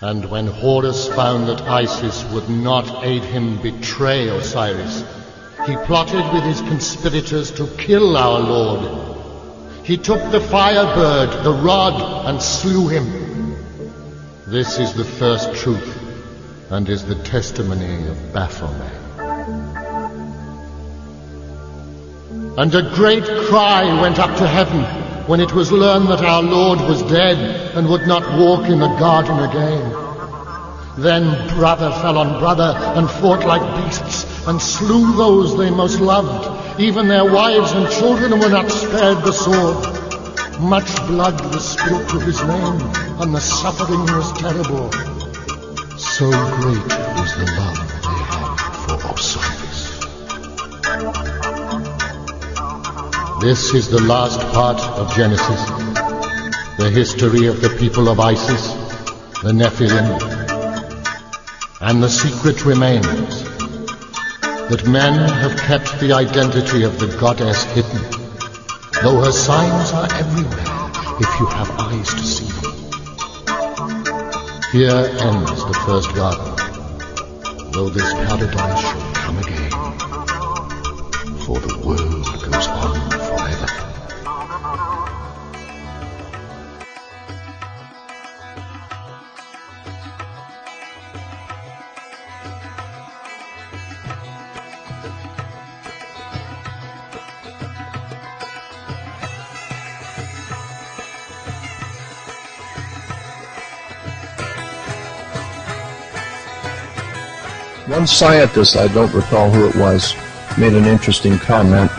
And when Horus found that Isis would not aid him betray Osiris, he plotted with his conspirators to kill our Lord. He took the firebird, the rod, and slew him. This is the first truth, and is the testimony of Baphomet. And a great cry went up to heaven when it was learned that our Lord was dead and would not walk in the garden again. Then brother fell on brother and fought like beasts and slew those they most loved. Even their wives and children were not spared the sword. Much blood was spilt to his name, and the suffering was terrible. So great was the love they had for Osiris. This is the last part of Genesis, the history of the people of Isis, the Nephilim. And the secret remains, that men have kept the identity of the goddess hidden, though her signs are everywhere if you have eyes to see them. Here ends the first garden, though this paradise shall come again, for the world goes on forever. One scientist, I don't recall who it was, made an interesting comment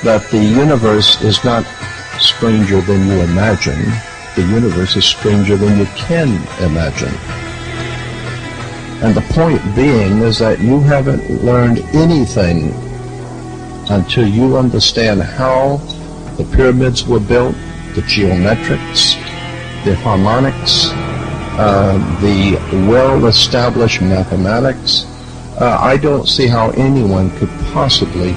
that the universe is not stranger than you imagine. The universe is stranger than you can imagine. And the point being is that you haven't learned anything until you understand how the pyramids were built, the geometrics, the harmonics, the well-established mathematics. I don't see how anyone could possibly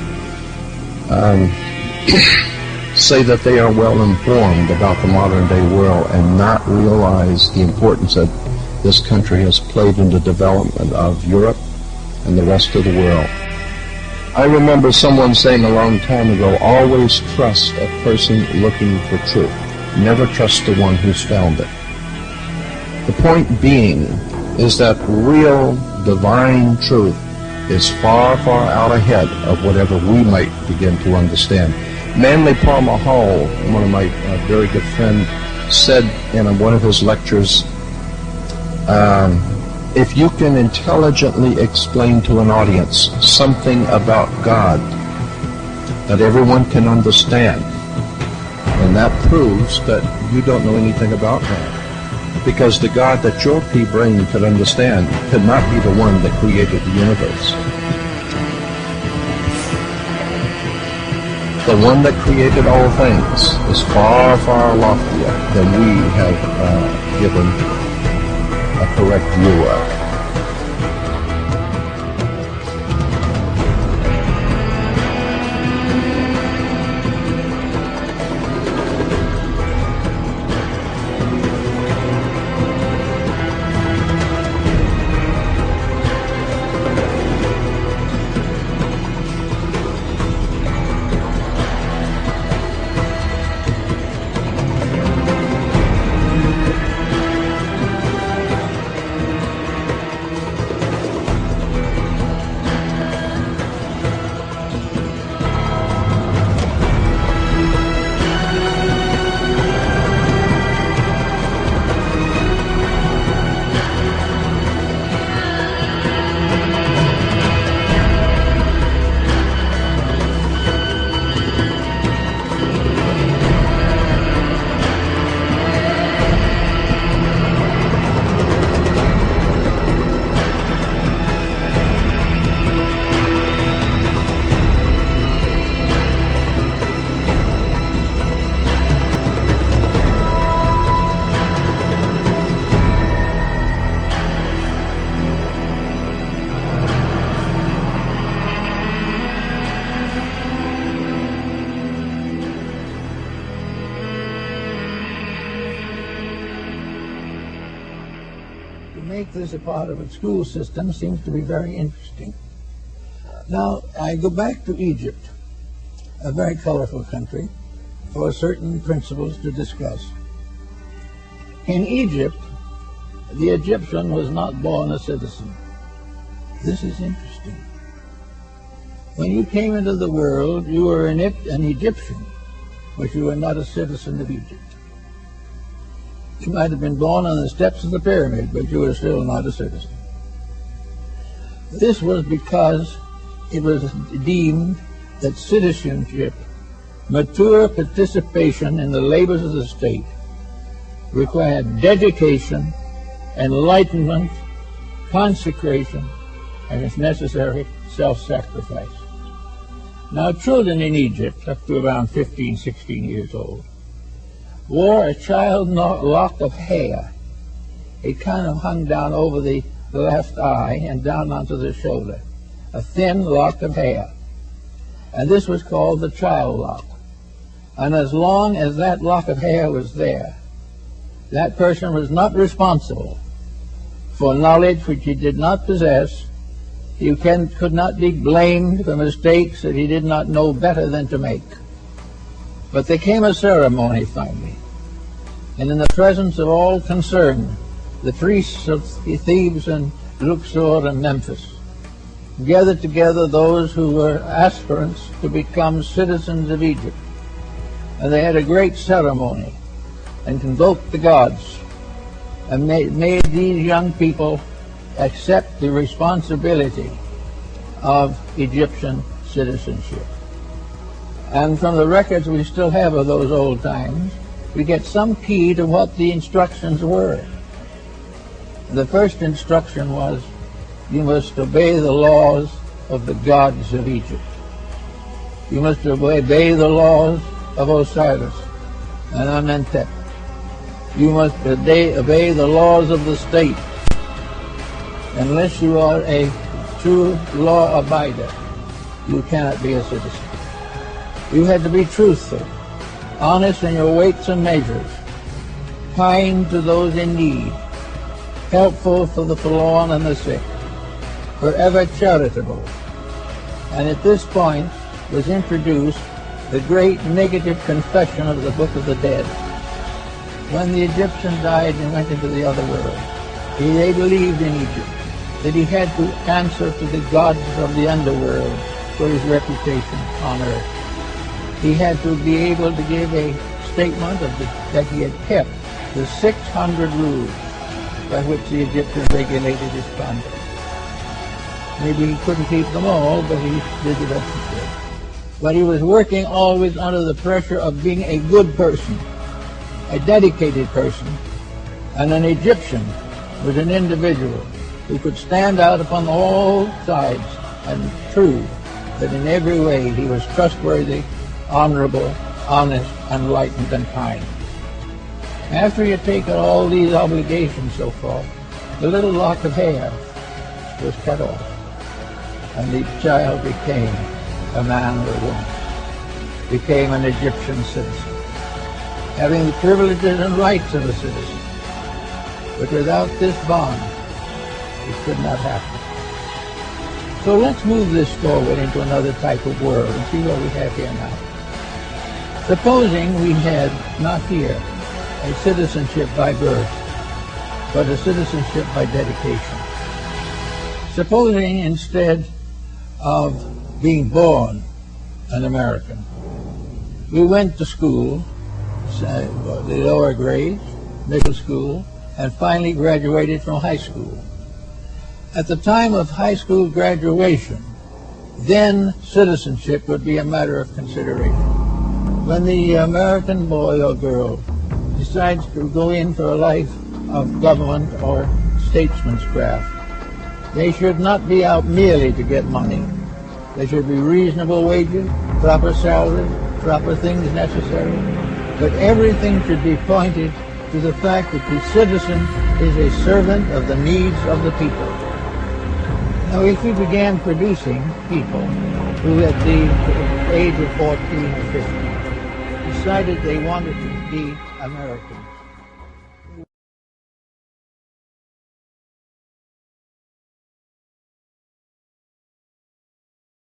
say that they are well informed about the modern day world and not realize the importance that this country has played in the development of Europe and the rest of the world. I remember someone saying a long time ago, always trust a person looking for truth. Never trust the one who's found it. The point being is that real divine truth is far, far out ahead of whatever we might begin to understand. Manly Palmer Hall, one of my very good friends, said in one of his lectures, if you can intelligently explain to an audience something about God that everyone can understand, and that proves that you don't know anything about God. Because the God that your pea brain could understand could not be the one that created the universe. The one that created all things is far, far loftier than we have given a correct view of. make this a part of a school system seems to be very interesting. Now, I go back to Egypt, a very colorful country, for certain principles to discuss. In Egypt, the Egyptian was not born a citizen. This is interesting. When you came into the world, you were an Egyptian, but you were not a citizen of Egypt. You might have been born on the steps of the pyramid, but you were still not a citizen. This was because it was deemed that citizenship, mature participation in the labors of the state, required dedication, enlightenment, consecration, and, if necessary, self-sacrifice. Now, children in Egypt, up to around 15, 16 years old, wore a child lock of hair. It kind of hung down over the left eye and down onto the shoulder, a thin lock of hair. And this was called the child lock. And as long as that lock of hair was there, that person was not responsible for knowledge which he did not possess. He could not be blamed for mistakes that he did not know better than to make. But there came a ceremony finally, and in the presence of all concerned, the priests of Thebes and Luxor and Memphis gathered together those who were aspirants to become citizens of Egypt. And they had a great ceremony and convoked the gods and made these young people accept the responsibility of Egyptian citizenship. And from the records we still have of those old times, we get some key to what the instructions were. The first instruction was, you must obey the laws of the gods of Egypt. You must obey the laws of Osiris and Amenhotep. You must obey the laws of the state. Unless you are a true law abider, you cannot be a citizen. You had to be truthful, honest in your weights and measures, kind to those in need, helpful for the forlorn and the sick, forever charitable. And at this point was introduced the great negative confession of the Book of the Dead. When the Egyptian died and went into the other world, they believed in Egypt that he had to answer to the gods of the underworld for his reputation on earth. He had to be able to give a statement that he had kept the 600 rules by which the Egyptians regulated his conduct. Maybe he couldn't keep them all, but he did the best he could. But he was working always under the pressure of being a good person, a dedicated person, and an Egyptian was an individual who could stand out upon all sides and prove that in every way he was trustworthy, honorable, honest, enlightened, and kind. After he had taken all these obligations so far, the little lock of hair was cut off, and the child became a man or a woman, became an Egyptian citizen, having the privileges and rights of a citizen. But without this bond, it could not happen. So let's move this forward into another type of world and see what we have here now. Supposing we had not here a citizenship by birth, but a citizenship by dedication. Supposing instead of being born an American, we went to school, the lower grades, middle school, and finally graduated from high school. At the time of high school graduation, then citizenship would be a matter of consideration. When the American boy or girl decides to go in for a life of government or statesman's craft, they should not be out merely to get money. There should be reasonable wages, proper salary, proper things necessary, but everything should be pointed to the fact that the citizen is a servant of the needs of the people. Now, if we began producing people who at the age of 14 or 15 decided they wanted to be Americans,